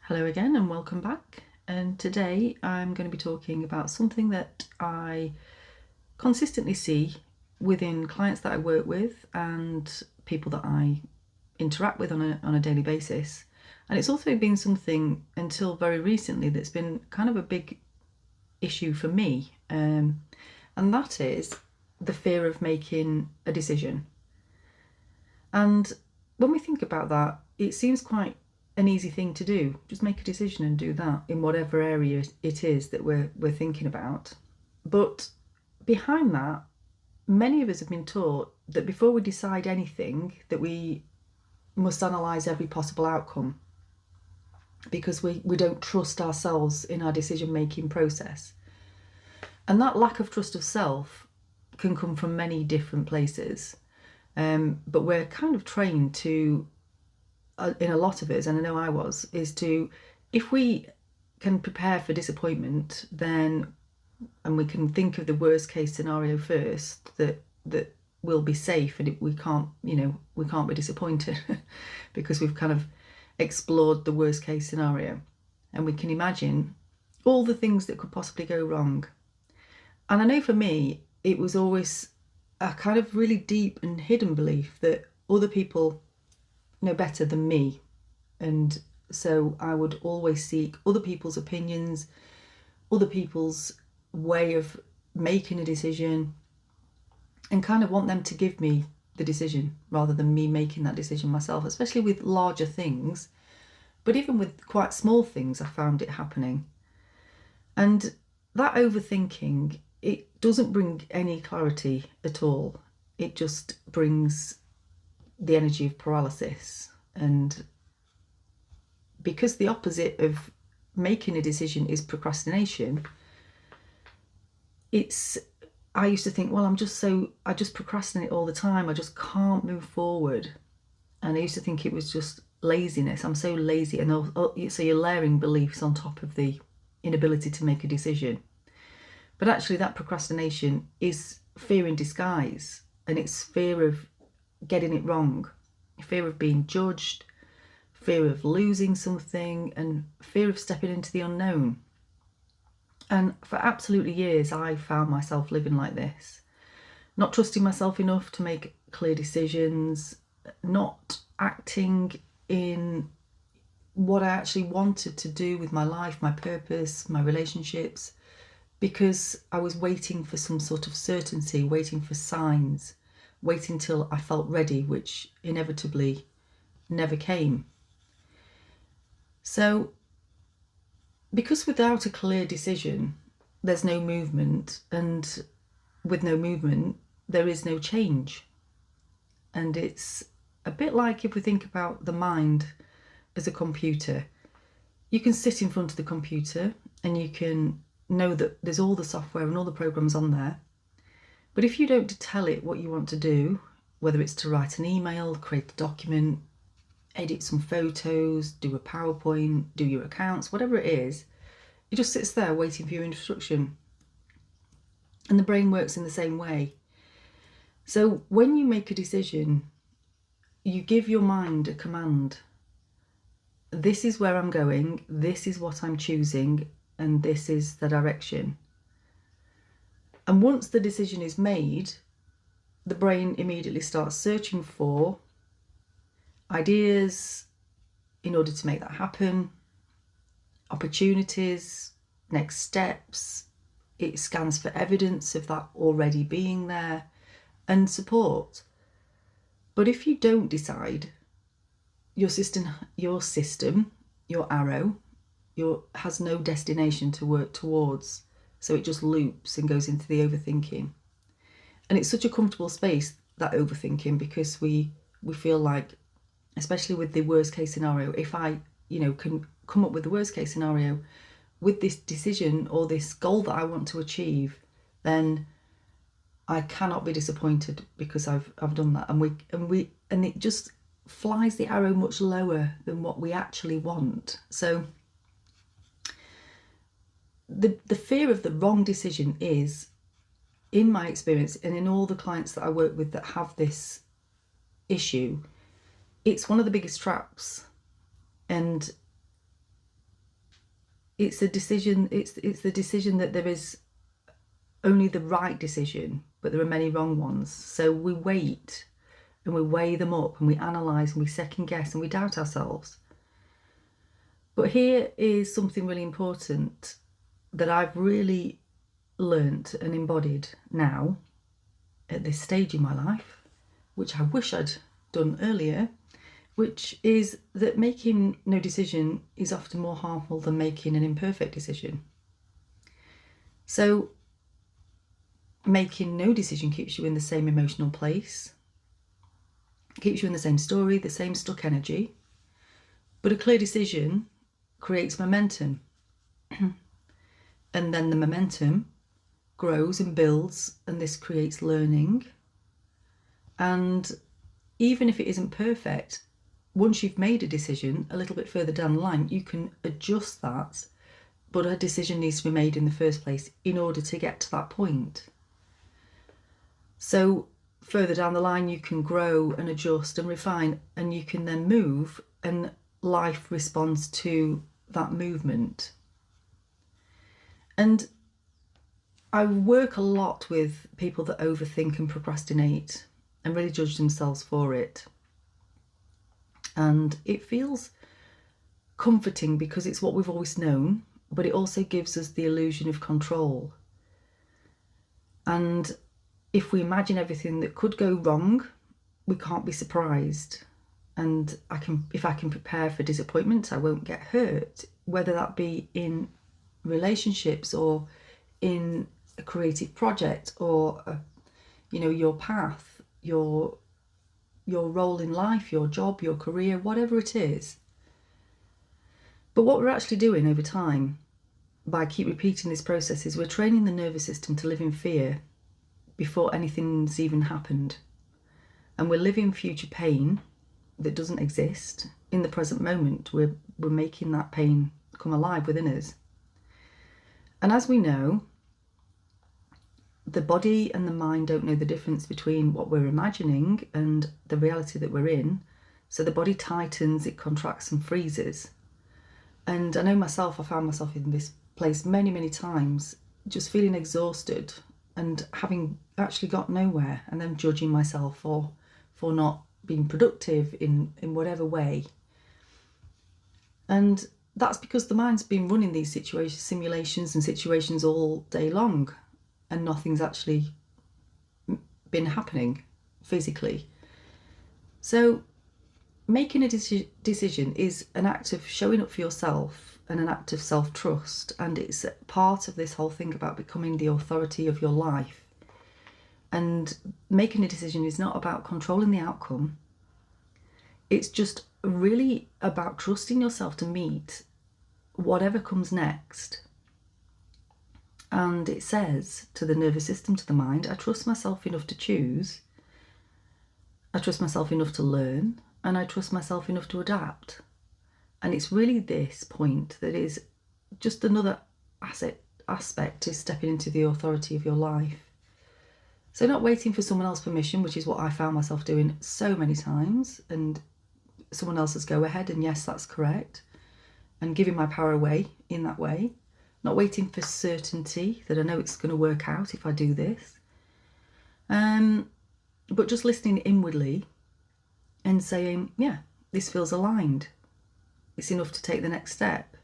Hello again and welcome back. And today I'm going to be talking about something that I consistently see within clients that I work with and people that I interact with on a daily basis. And it's also been something until very recently that's been kind of a big issue for me. And that is the fear of making a decision. And when we think about that, it seems quite an easy thing to do. Just make a decision and do that in whatever area it is that we're thinking about. But behind that, many of us have been taught that before we decide anything, that we must analyse every possible outcome because we don't trust ourselves in our decision-making process. And that lack of trust of self can come from many different places. But we're kind of trained to, in a lot of us, and I know I was, is to, if we can prepare for disappointment, then, and we can think of the worst case scenario first, that we'll be safe and we can't be disappointed because we've kind of explored the worst case scenario, and we can imagine all the things that could possibly go wrong. And I know for me, it was always a kind of really deep and hidden belief that other people know better than me. And so I would always seek other people's opinions, other people's way of making a decision, and kind of want them to give me the decision rather than me making that decision myself, especially with larger things. But even with quite small things, I found it happening. And that overthinking, it doesn't bring any clarity at all. It just brings the energy of paralysis. And because the opposite of making a decision is procrastination, I used to think, well, I just procrastinate all the time. I just can't move forward. And I used to think it was just laziness. I'm so lazy. And so you're layering beliefs on top of the inability to make a decision. But actually that procrastination is fear in disguise, and it's fear of getting it wrong, fear of being judged, fear of losing something, and fear of stepping into the unknown. And for absolutely years, I found myself living like this, not trusting myself enough to make clear decisions, not acting in what I actually wanted to do with my life, my purpose, my relationships, because I was waiting for some sort of certainty, waiting for signs, waiting till I felt ready, which inevitably never came. So, because without a clear decision, there's no movement, and with no movement, there is no change. And it's a bit like if we think about the mind as a computer. You can sit in front of the computer and you can know that there's all the software and all the programs on there. But if you don't tell it what you want to do, whether it's to write an email, create a document, edit some photos, do a PowerPoint, do your accounts, whatever it is, it just sits there waiting for your instruction. And the brain works in the same way. So when you make a decision, you give your mind a command. This is where I'm going, this is what I'm choosing, and this is the direction. And once the decision is made, the brain immediately starts searching for ideas in order to make that happen, opportunities, next steps. It scans for evidence of that already being there, and support. But if you don't decide, your system, your arrow, has no destination to work towards. So it just loops and goes into the overthinking. And it's such a comfortable space, that overthinking, because we feel like, especially with the worst case scenario, if I, can come up with the worst case scenario with this decision or this goal that I want to achieve, then I cannot be disappointed because I've done that. And it just flies the arrow much lower than what we actually want. So the fear of the wrong decision is, in my experience and in all the clients that I work with that have this issue, it's one of the biggest traps. And it's a decision, it's the decision that there is only the right decision, but there are many wrong ones. So we wait and we weigh them up and we analyse and we second guess and we doubt ourselves. But here is something really important that I've really learnt and embodied now at this stage in my life, which I wish I'd done earlier, which is that making no decision is often more harmful than making an imperfect decision. So making no decision keeps you in the same emotional place, keeps you in the same story, the same stuck energy. But a clear decision creates momentum. And then the momentum grows and builds, and this creates learning. And even if it isn't perfect, once you've made a decision a little bit further down the line, you can adjust that, but a decision needs to be made in the first place in order to get to that point. So further down the line, you can grow and adjust and refine, and you can then move, and life responds to that movement. And I work a lot with people that overthink and procrastinate and really judge themselves for it. And it feels comforting because it's what we've always known, but it also gives us the illusion of control. And if we imagine everything that could go wrong, we can't be surprised. And if I can prepare for disappointment, I won't get hurt, whether that be in relationships or in a creative project or your path, your role in life, your job, your career, whatever it is. But what we're actually doing over time by keep repeating this process is we're training the nervous system to live in fear before anything's even happened. And we're living future pain that doesn't exist in the present moment. We're making that pain come alive within us. And as we know, the body and the mind don't know the difference between what we're imagining and the reality that we're in. So the body tightens, it contracts and freezes. And I know myself, I found myself in this place many, many times, just feeling exhausted and having actually got nowhere, and then judging myself for not being productive in whatever way. And that's because the mind's been running these simulations and situations all day long, and nothing's actually been happening physically. So making a decision is an act of showing up for yourself and an act of self-trust, and it's part of this whole thing about becoming the authority of your life. And making a decision is not about controlling the outcome. It's just really about trusting yourself to meet whatever comes next. And it says to the nervous system, to the mind, I trust myself enough to choose, I trust myself enough to learn, and I trust myself enough to adapt. And it's really this point that is just another aspect to stepping into the authority of your life. So not waiting for someone else's permission, which is what I found myself doing so many times, and someone else's go ahead, and yes, that's correct, and giving my power away in that way. Not waiting for certainty that I know it's going to work out if I do this. But just listening inwardly and saying, yeah, this feels aligned. It's enough to take the next step.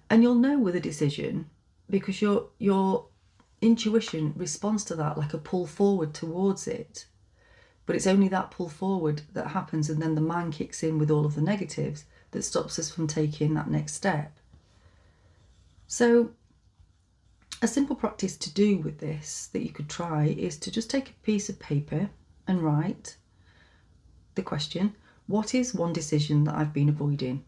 And you'll know with a decision because your intuition responds to that like a pull forward towards it. But it's only that pull forward that happens, and then the mind kicks in with all of the negatives that stops us from taking that next step. So a simple practice to do with this that you could try is to just take a piece of paper and write the question, what is one decision that I've been avoiding?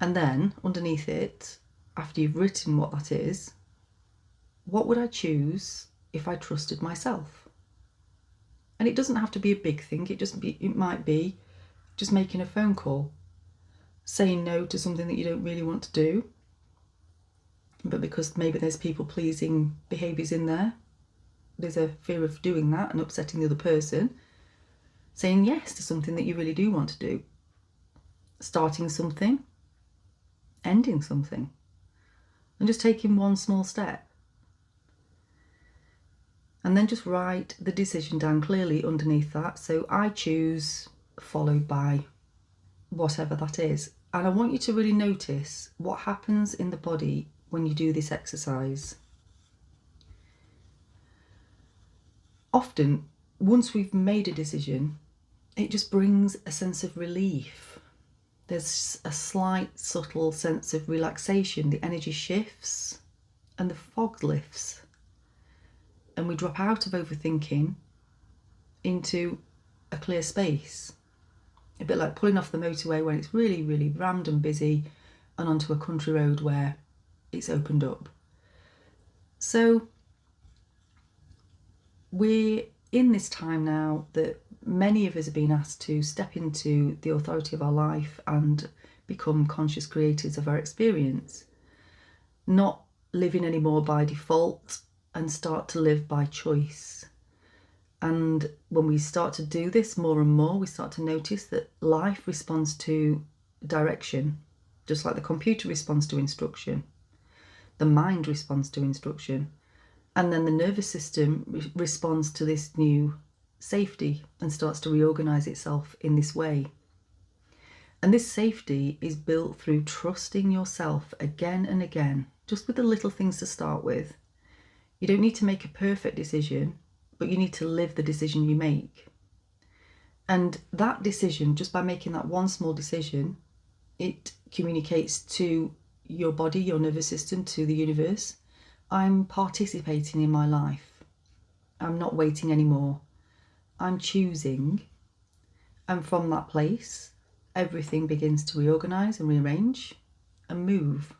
And then underneath it, after you've written what that is, what would I choose if I trusted myself? And it doesn't have to be a big thing. It might be just making a phone call, saying no to something that you don't really want to do, but because maybe there's people-pleasing behaviours in there, there's a fear of doing that and upsetting the other person, saying yes to something that you really do want to do, starting something, ending something and just taking one small step. And then just write the decision down clearly underneath that. So I choose, followed by whatever that is. And I want you to really notice what happens in the body when you do this exercise. Often, once we've made a decision, it just brings a sense of relief. There's a slight, subtle sense of relaxation. The energy shifts and the fog lifts. And we drop out of overthinking into a clear space. A bit like pulling off the motorway when it's really, really rammed and busy, and onto a country road where it's opened up. So we're in this time now that many of us have been asked to step into the authority of our life and become conscious creators of our experience, not living anymore by default, and start to live by choice. And when we start to do this more and more, we start to notice that life responds to direction, just like the computer responds to instruction. The mind responds to instruction. And then the nervous system responds to this new safety and starts to reorganize itself in this way. And this safety is built through trusting yourself again and again, just with the little things to start with. You don't need to make a perfect decision, but you need to live the decision you make. And that decision, just by making that one small decision, it communicates to your body, your nervous system, to the universe. I'm participating in my life. I'm not waiting anymore. I'm choosing. And from that place, everything begins to reorganize and rearrange and move.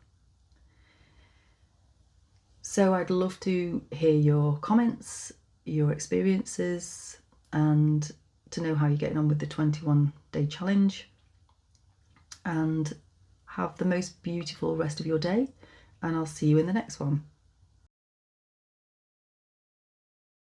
So I'd love to hear your comments, your experiences, and to know how you're getting on with the 21-day challenge. And have the most beautiful rest of your day, and I'll see you in the next one.